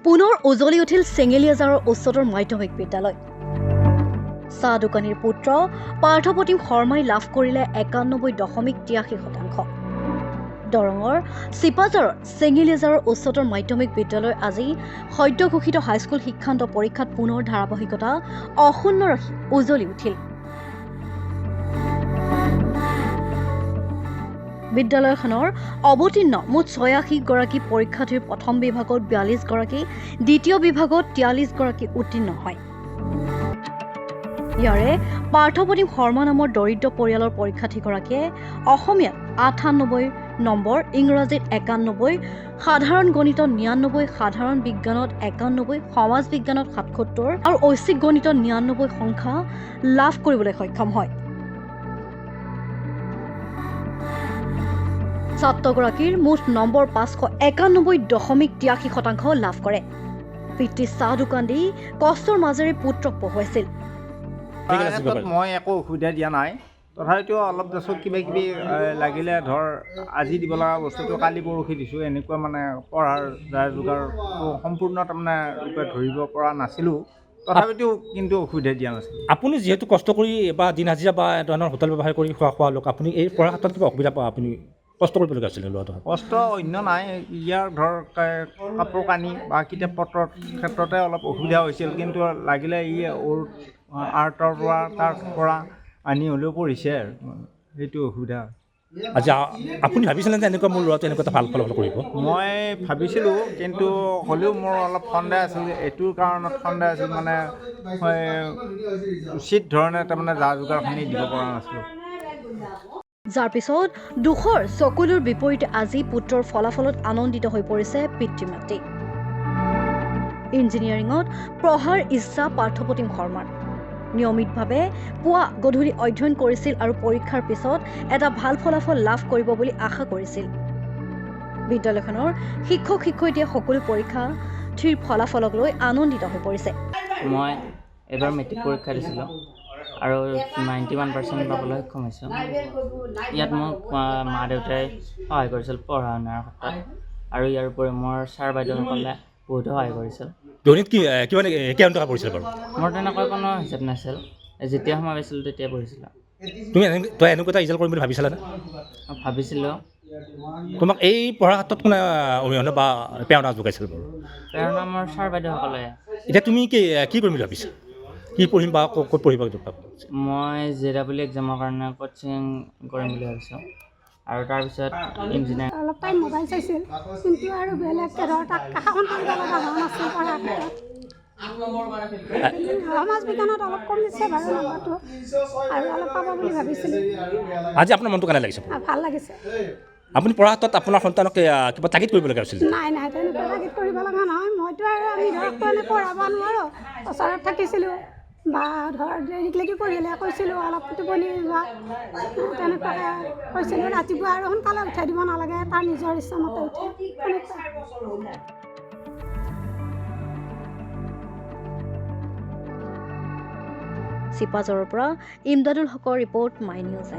পুনৰ উজলি উঠিল চেঙেলীয়াজাৰৰ উচ্চতৰ মাধ্যমিক বিদ্যালয়। চাহ দোকানীৰ পুত্ৰ পাৰ্থপ্ৰতিম শৰ্মাই লাভ কৰিলে 91.83%। দৰঙৰ চিপাঝাৰৰ চেঙেলীয়াজাৰৰ উচ্চতৰ মাধ্যমিক বিদ্যালয় আজি সদ্য ঘোষিত হাইস্কুল শিক্ষান্ত পৰীক্ষাত পুনৰ ধাৰাবাহিকতা অক্ষুণ্ণ ৰাখি উজলি উঠিল। বিদ্যালয়খনৰ অৱতীৰ্ণ মুঠ 86 গৰাকী পৰীক্ষাৰ্থীৰ প্ৰথম বিভাগত 42 গৰাকী, দ্বিতীয় বিভাগত 43 গৰাকী উত্তীৰ্ণ হয়। ইয়াৰে পাৰ্থপ্ৰতিম শৰ্মা নামৰ দৰিদ্ৰ পৰিয়ালৰ পৰীক্ষাৰ্থীগৰাকীয়ে অসমীয়াত 98 নম্বৰ, ইংৰাজীত 91, সাধাৰণ গণিতত 99, সাধাৰণ বিজ্ঞানত 91, সমাজ বিজ্ঞানত 77 আৰু ঐচ্ছিক গণিতত 99 সংখ্যা লাভ কৰিবলৈ সক্ষম হয়। ছাত্ৰগৰাকীৰ মুঠ নম্বৰ 591.83% লাভ কৰে। পিতৃ চাহ দোকান দি কষ্টৰ মাজেৰে পুত্ৰক পঢ়ুৱাইছিল। মই একো অসুবিধা দিয়া নাই, তথাপিতো অলপ দেচোন কিবা কিবি লাগিলে ধৰ আজি দিব লগা বস্তুটো কালি পৰহি দিছোঁ, এনেকুৱা মানে পঢ়াৰ যাৰ যোগাৰ সম্পূৰ্ণ তাৰমানে ৰূপে ধৰিব পৰা নাছিলোঁ, তথাপিতো কিন্তু অসুবিধা দিয়া নাছিল। আপুনি যিহেতু কষ্ট কৰি বা দিন হাজিৰা বা ধৰণৰ হোটেল ব্যৱহাৰ কৰি খোৱা লোক, আপুনি এই পঢ়াৰ ক্ষেত্ৰত কিবা অসুবিধা পায়? আপুনি কষ্ট কৰিবলগীয়া আছিল ল'ৰাটো? কষ্ট অন্য নাই, ইয়াৰ ধৰ কাপোৰ কানি বা কিতাপ পত্ৰৰ ক্ষেত্ৰতে অলপ অসুবিধা হৈছিল, কিন্তু লাগিলে আৰ্টৰ পৰা আনি হ'লেও পঢ়িছে আৰু সেইটো অসুবিধা। আজি আপুনি ভাবিছিলে যে এনেকুৱা মোৰ ল'ৰাটো এনেকুৱা এটা ভাল ফলাফল কৰিব? মই ভাবিছিলোঁ, কিন্তু হ'লেও মোৰ অলপ সন্দেহ আছিল। এইটোৰ কাৰণত সন্দেহ আছিল মানে উচিত ধৰণে তাৰমানে যা যোগাৰখিনি দিব পৰা নাছিলোঁ। যাৰ পিছত দুখৰ চকুলোৰ বিপৰীতে আজি পুত্ৰৰ ফলাফলত আনন্দিত হৈ পৰিছে পিতৃ মাতৃ। ইঞ্জিনিয়াৰিঙত পঢ়াৰ ইচ্ছা পাৰ্থপ্ৰতিম শৰ্মাৰ। নিয়মিতভাৱে পুৱা গধূলি অধ্যয়ন কৰিছিল আৰু পৰীক্ষাৰ পিছত এটা ভাল ফলাফল লাভ কৰিব বুলি আশা কৰিছিল। বিদ্যালয়খনৰ শিক্ষক শিক্ষয়িত্ৰীয়ে সকলো পৰীক্ষাৰ্থীৰ ফলাফলক লৈ আনন্দিত হৈ পৰিছে। মই এবাৰ মেট্ৰিক পৰীক্ষা দিছিলোঁ আৰু 91% পাবলৈ সক্ষম হৈছোঁ। ইয়াত মোক মা দেউতাই সহায় কৰিছিল পঢ়া শুনাৰ ক্ষেত্ৰত, আৰু ইয়াৰ উপৰি মোৰ ছাৰ বাইদেউসকলে বহুতো সহায় কৰিছিল। গণিত কিমান টকা পৰিছিল বাৰু? মোৰ তেনেকৈ কোনো হিচাপ নাছিল, যেতিয়া সময় পাইছিলোঁ তেতিয়া পঢ়িছিলোঁ। তই এনেকুৱা এটা ৰিজাল্ট কৰিম বুলি ভাবিছিলানে? ভাবিছিলোঁ। তোমাক এই পঢ়াৰ ক্ষেত্ৰত কোনে অৰিহণা বা প্ৰেৰণা যোগাইছিল বাৰু? প্ৰেৰণা মোৰ ছাৰ বাইদেউসকলে। এতিয়া তুমি কি কৰিম বুলি ভাবিছা? কি পঢ়িম বা ক'ত পঢ়িবা? মই JEE এক্সামৰ কাৰণে কোচিং কৰিম বুলি ভাবিছোঁ, আৰু তাৰপিছত ইঞ্জিনিয়াৰিং। অলপ টাইম মোবাইল চাইছিল, কিন্তু আৰু বেলেগকৈ ধৰ তাক কাষখন কৰিব লগা হোৱা নাছিল পঢ়াৰ ক্ষেত্ৰত। সমাজ বিজ্ঞানত অলপ কমিছে বাৰু নম্বৰটো, আৰু অলপ পাব বুলি ভাবিছিলোঁ। আজি আপোনাৰ মনটো কেনে লাগিছে? ভাল লাগিছে। আপুনি পঢ়া ক্ষেত্ৰত আপোনাৰ সন্তানক কিবা তাগিদ কৰিব লগা হৈছিল? নাই তেনেকুৱা তাগিদ কৰিব লগা নহয়। মইতো আৰু আমি ধৰক এনেই পঢ়াব নোৱাৰোঁ, ওচৰত থাকিছিলোঁ বা ধৰ দেৰিলৈকে পঢ়িলে কৈছিলোঁ অলপ টোপনি যোৱা, তেনেকুৱাকৈ কৈছিলোঁ। ৰাতিপুৱা আৰু সোনকালে উঠাই দিব নালাগে, তাৰ নিজৰ ইচ্ছামতে উঠে। চিপাঝাৰৰ পৰা ইমদাদুল হকৰ ৰিপৰ্ট, মাই নিউজ।